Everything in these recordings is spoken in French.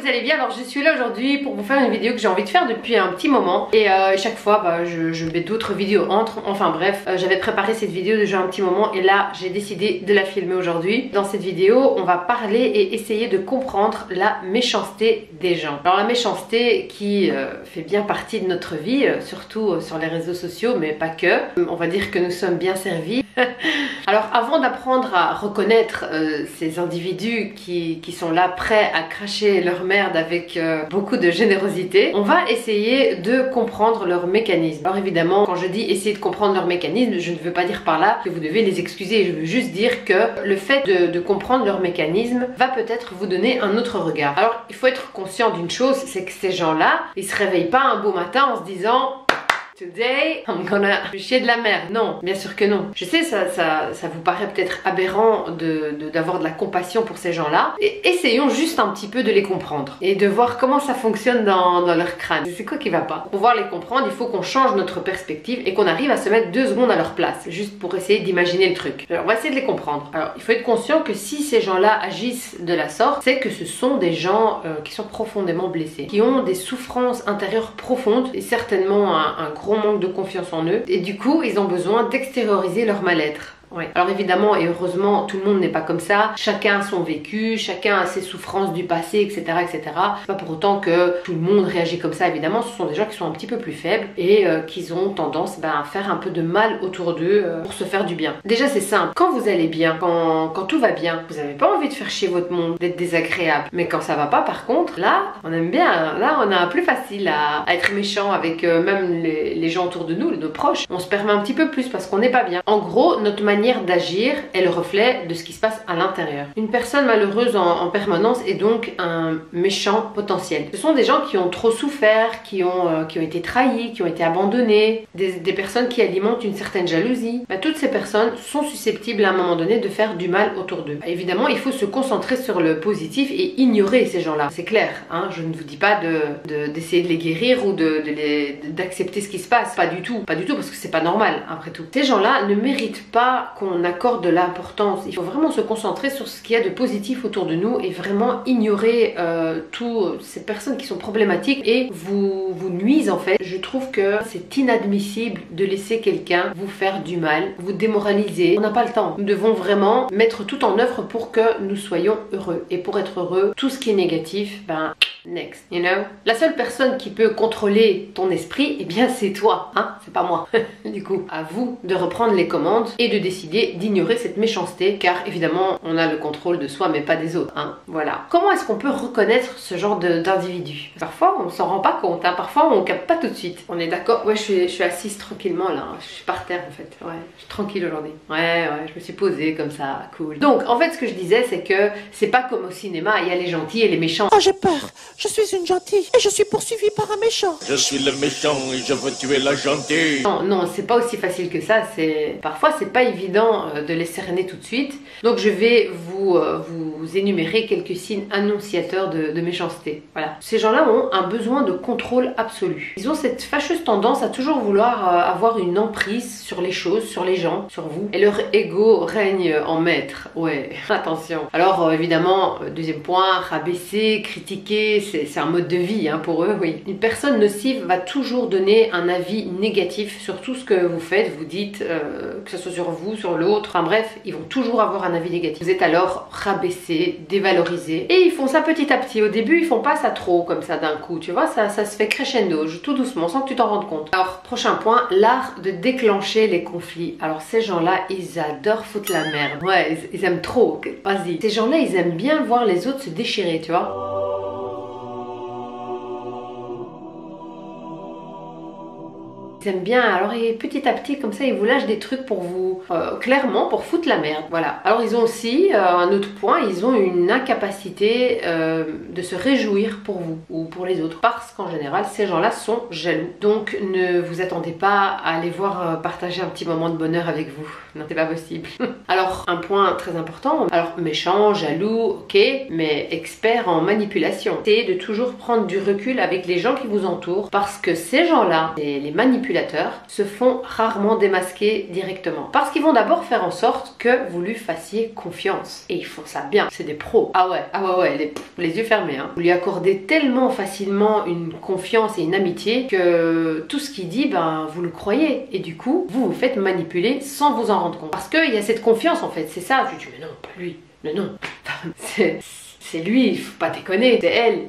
allez bien. Alors je suis là aujourd'hui pour vous faire une vidéo que j'ai envie de faire depuis un petit moment. Et chaque fois je mets d'autres vidéos entre. Enfin bref, j'avais préparé cette vidéo déjà un petit moment. Et là j'ai décidé de la filmer aujourd'hui. Dans cette vidéo on va parler et essayer de comprendre la méchanceté des gens. Alors la méchanceté qui fait bien partie de notre vie, surtout sur les réseaux sociaux, mais pas que. On va dire que nous sommes bien servis. Alors avant d'apprendre à reconnaître ces individus qui sont là prêts à cracher leur merde avec beaucoup de générosité, on va essayer de comprendre leur mécanisme. Alors évidemment, quand je dis essayer de comprendre leur mécanisme, je ne veux pas dire par là que vous devez les excuser, je veux juste dire que le fait de comprendre leur mécanisme va peut-être vous donner un autre regard. Alors il faut être conscient d'une chose, c'est que ces gens-là, ils se réveillent pas un beau matin en se disant Today, I'm gonna chier de la merde. Non, bien sûr que non. Je sais, ça vous paraît peut-être aberrant d'avoir de la compassion pour ces gens-là. Et essayons juste un petit peu de les comprendre et de voir comment ça fonctionne dans leur crâne. C'est quoi qui va pas? Pour pouvoir les comprendre, il faut qu'on change notre perspective et qu'on arrive à se mettre 2 secondes à leur place, juste pour essayer d'imaginer le truc. Alors, on va essayer de les comprendre. Alors, il faut être conscient que si ces gens-là agissent de la sorte, c'est que ce sont des gens qui sont profondément blessés, qui ont des souffrances intérieures profondes et certainement un gros manque de confiance en eux, et du coup ils ont besoin d'extérioriser leur mal-être. Ouais. Alors évidemment et heureusement tout le monde n'est pas comme ça, chacun a son vécu, chacun a ses souffrances du passé, etc. etc. C'est pas pour autant que tout le monde réagit comme ça, évidemment ce sont des gens qui sont un petit peu plus faibles et qui ont tendance à faire un peu de mal autour d'eux pour se faire du bien. Déjà c'est simple, quand vous allez bien, quand tout va bien, vous n'avez pas envie de faire chier votre monde, d'être désagréable. Mais quand ça va pas par contre, là on aime bien, là on a plus facile à être méchant avec même les gens autour de nous, nos proches. On se permet un petit peu plus parce qu'on n'est pas bien. En gros notre manière d'agir est le reflet de ce qui se passe à l'intérieur. Une personne malheureuse en permanence est donc un méchant potentiel. Ce sont des gens qui ont trop souffert, qui ont été trahis, qui ont été abandonnés, des personnes qui alimentent une certaine jalousie. Toutes ces personnes sont susceptibles à un moment donné de faire du mal autour d'eux. Évidemment, il faut se concentrer sur le positif et ignorer ces gens-là. C'est clair, hein, je ne vous dis pas d'essayer de les guérir ou d'accepter ce qui se passe. Pas du tout parce que c'est pas normal après tout. Ces gens-là ne méritent pas qu'on accorde de l'importance. Il faut vraiment se concentrer sur ce qu'il y a de positif autour de nous et vraiment ignorer toutes ces personnes qui sont problématiques et vous nuisent en fait. Je trouve que c'est inadmissible de laisser quelqu'un vous faire du mal, vous démoraliser. On n'a pas le temps. Nous devons vraiment mettre tout en œuvre pour que nous soyons heureux. Et pour être heureux, tout ce qui est négatif, next, you know. La seule personne qui peut contrôler ton esprit, eh bien c'est toi, hein, c'est pas moi. Du coup, à vous de reprendre les commandes et de décider d'ignorer cette méchanceté, car évidemment on a le contrôle de soi mais pas des autres, hein. Voilà. Comment est-ce qu'on peut reconnaître ce genre d'individu? Parfois on s'en rend pas compte, hein. Parfois on capte pas tout de suite. On est d'accord? Ouais, je suis assise tranquillement là, je suis par terre en fait. Ouais, je suis tranquille aujourd'hui. Ouais, je me suis posée comme ça, cool. Donc en fait ce que je disais c'est que c'est pas comme au cinéma, il y a les gentils et les méchants. Oh j'ai peur, je suis une gentille et je suis poursuivie par un méchant. Je suis le méchant et je veux tuer la gentille. Non, c'est pas aussi facile que ça. Parfois c'est pas évident de les cerner tout de suite. Donc je vais vous énumérer quelques signes annonciateurs de méchanceté. Voilà. Ces gens-là ont un besoin de contrôle absolu. Ils ont cette fâcheuse tendance à toujours vouloir avoir une emprise sur les choses, sur les gens, sur vous. Et leur ego règne en maître. Ouais, attention. Alors évidemment, deuxième point, rabaisser, critiquer, c'est un mode de vie hein, pour eux, oui. Une personne nocive va toujours donner un avis négatif sur tout ce que vous faites, vous dites, que ce soit sur vous, sur l'autre, enfin bref, ils vont toujours avoir un avis négatif. Vous êtes alors rabaissé, dévalorisé. Et ils font ça petit à petit. Au début, ils font pas ça trop comme ça d'un coup, tu vois, ça se fait crescendo, tout doucement, sans que tu t'en rendes compte. Alors, prochain point, l'art de déclencher les conflits. Alors ces gens-là, ils adorent foutre la merde. Ouais, ils aiment trop, vas-y. Ces gens-là, ils aiment bien voir les autres se déchirer, tu vois. Ils aiment bien, alors petit à petit comme ça ils vous lâchent des trucs pour vous, clairement pour foutre la merde, voilà. Alors ils ont aussi, un autre point, ils ont une incapacité de se réjouir pour vous ou pour les autres, parce qu'en général ces gens-là sont jaloux. Donc ne vous attendez pas à les voir partager un petit moment de bonheur avec vous, non c'est pas possible. Alors un point très important, alors méchant, jaloux, ok, mais expert en manipulation. C'est de toujours prendre du recul avec les gens qui vous entourent, parce que ces gens-là, les manipulateurs, manipulateurs se font rarement démasquer directement. Parce qu'ils vont d'abord faire en sorte que vous lui fassiez confiance. Et ils font ça bien, c'est des pros. Ah ouais, les yeux fermés. Hein. Vous lui accordez tellement facilement une confiance et une amitié que tout ce qu'il dit, ben, vous le croyez. Et du coup, vous vous faites manipuler sans vous en rendre compte. Parce qu'il y a cette confiance en fait, c'est ça. Je dis mais non, pas lui, mais non. C'est lui, il faut pas déconner, c'est elle.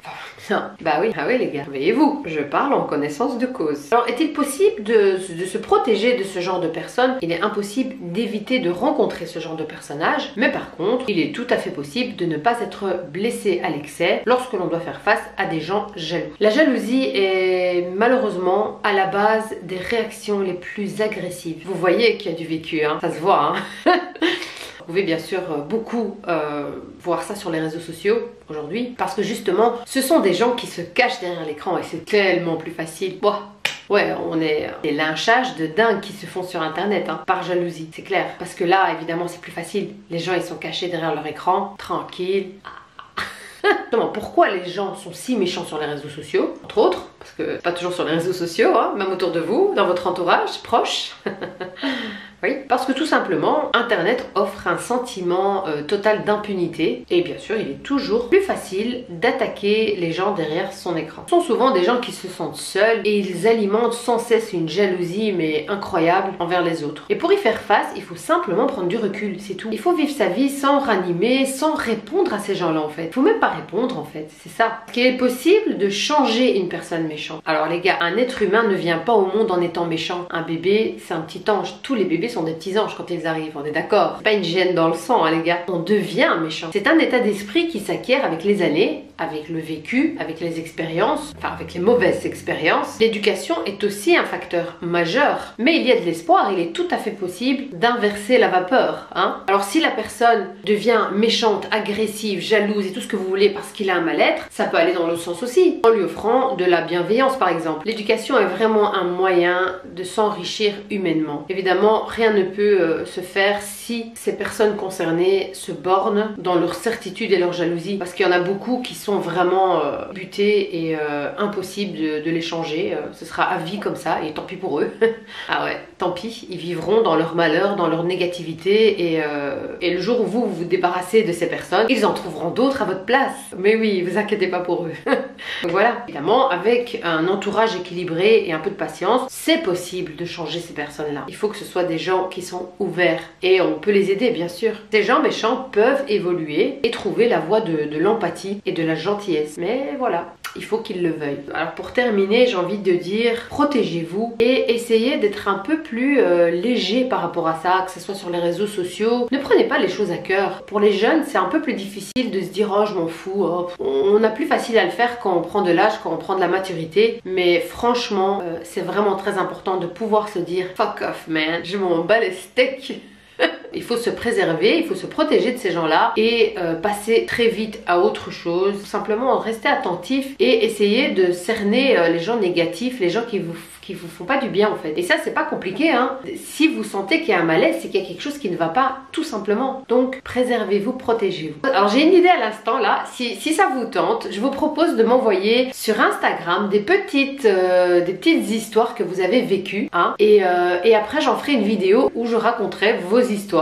Non. Bah oui les gars, réveillez-vous, je parle en connaissance de cause. Alors est-il possible de se protéger de ce genre de personnes? Il est impossible d'éviter de rencontrer ce genre de personnage, mais par contre, il est tout à fait possible de ne pas être blessé à l'excès lorsque l'on doit faire face à des gens jaloux. La jalousie est malheureusement à la base des réactions les plus agressives. Vous voyez qu'il y a du vécu, hein, ça se voit. Hein. Vous pouvez bien sûr beaucoup voir ça sur les réseaux sociaux aujourd'hui parce que justement ce sont des gens qui se cachent derrière l'écran et c'est tellement plus facile. Ouais, on est des lynchages de dingue qui se font sur internet hein, par jalousie, c'est clair. Parce que là évidemment c'est plus facile, les gens ils sont cachés derrière leur écran, tranquille. Pourquoi les gens sont si méchants sur les réseaux sociaux? Entre autres, parce que pas toujours sur les réseaux sociaux, hein, même autour de vous, dans votre entourage proche. Oui, parce que tout simplement, Internet offre un sentiment total d'impunité et bien sûr, il est toujours plus facile d'attaquer les gens derrière son écran. Ce sont souvent des gens qui se sentent seuls et ils alimentent sans cesse une jalousie mais incroyable envers les autres. Et pour y faire face, il faut simplement prendre du recul, c'est tout. Il faut vivre sa vie sans ranimer, sans répondre à ces gens-là en fait. Il faut même pas répondre en fait, c'est ça. Est-ce qu'il est possible de changer une personne méchante? Alors les gars, un être humain ne vient pas au monde en étant méchant. Un bébé, c'est un petit ange. Tous les bébés sont des petits anges quand ils arrivent, on est d'accord. C'est pas une gêne dans le sang, hein, les gars. On devient méchant. C'est un état d'esprit qui s'acquiert avec les années, avec le vécu, avec les expériences, enfin avec les mauvaises expériences. L'éducation est aussi un facteur majeur. Mais il y a de l'espoir, il est tout à fait possible d'inverser la vapeur. Hein. Alors si la personne devient méchante, agressive, jalouse et tout ce que vous voulez parce qu'il a un mal-être, ça peut aller dans l'autre sens aussi, en lui offrant de la bienveillance par exemple. L'éducation est vraiment un moyen de s'enrichir humainement. Évidemment, rien ne peut se faire si ces personnes concernées se bornent dans leur certitude et leur jalousie, parce qu'il y en a beaucoup qui sont vraiment butés et impossible de les changer. Ce sera à vie comme ça et tant pis pour eux. Ah ouais, tant pis, ils vivront dans leur malheur, dans leur négativité et le jour où vous vous débarrassez de ces personnes, ils en trouveront d'autres à votre place. Mais oui, vous inquiétez pas pour eux. Donc voilà, évidemment, avec un entourage équilibré et un peu de patience, c'est possible de changer ces personnes-là. Il faut que ce soit des gens qui sont ouverts et on peut les aider bien sûr. Ces gens méchants peuvent évoluer et trouver la voie de l'empathie et de la gentillesse. Mais voilà, il faut qu'ils le veuillent. Alors pour terminer, j'ai envie de dire, protégez-vous et essayez d'être un peu plus léger par rapport à ça, que ce soit sur les réseaux sociaux. Ne prenez pas les choses à cœur. Pour les jeunes, c'est un peu plus difficile de se dire oh je m'en fous. Oh. On a plus facile à le faire quand on prend de l'âge, quand on prend de la maturité. Mais franchement, c'est vraiment très important de pouvoir se dire fuck off man, je m'en bats les steaks. Il faut se préserver, il faut se protéger de ces gens-là et passer très vite à autre chose. Simplement rester attentif et essayer de cerner les gens négatifs, les gens qui vous font pas du bien en fait. Et ça c'est pas compliqué hein. Si vous sentez qu'il y a un malaise, c'est qu'il y a quelque chose qui ne va pas tout simplement. Donc préservez-vous, protégez-vous. Alors j'ai une idée à l'instant là, si ça vous tente, je vous propose de m'envoyer sur Instagram des petites histoires que vous avez vécues hein. Et après j'en ferai une vidéo où je raconterai vos histoires,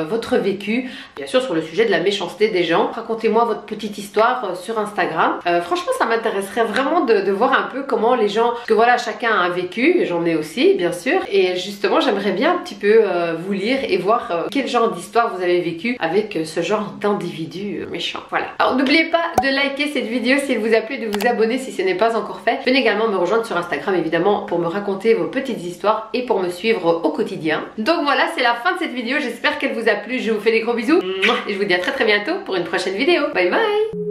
votre vécu, bien sûr sur le sujet de la méchanceté des gens. Racontez-moi votre petite histoire sur Instagram. Franchement ça m'intéresserait vraiment de voir un peu comment les gens, parce que voilà chacun a un vécu, j'en ai aussi bien sûr, et justement j'aimerais bien un petit peu vous lire et voir quel genre d'histoire vous avez vécu avec ce genre d'individu méchant. Voilà. Alors n'oubliez pas de liker cette vidéo si elle vous a plu, de vous abonner si ce n'est pas encore fait. Venez également me rejoindre sur Instagram évidemment pour me raconter vos petites histoires et pour me suivre au quotidien. Donc voilà, c'est la fin de cette vidéo, j'espère qu'elle vous a plu, je vous fais des gros bisous et je vous dis à très bientôt pour une prochaine vidéo. Bye bye.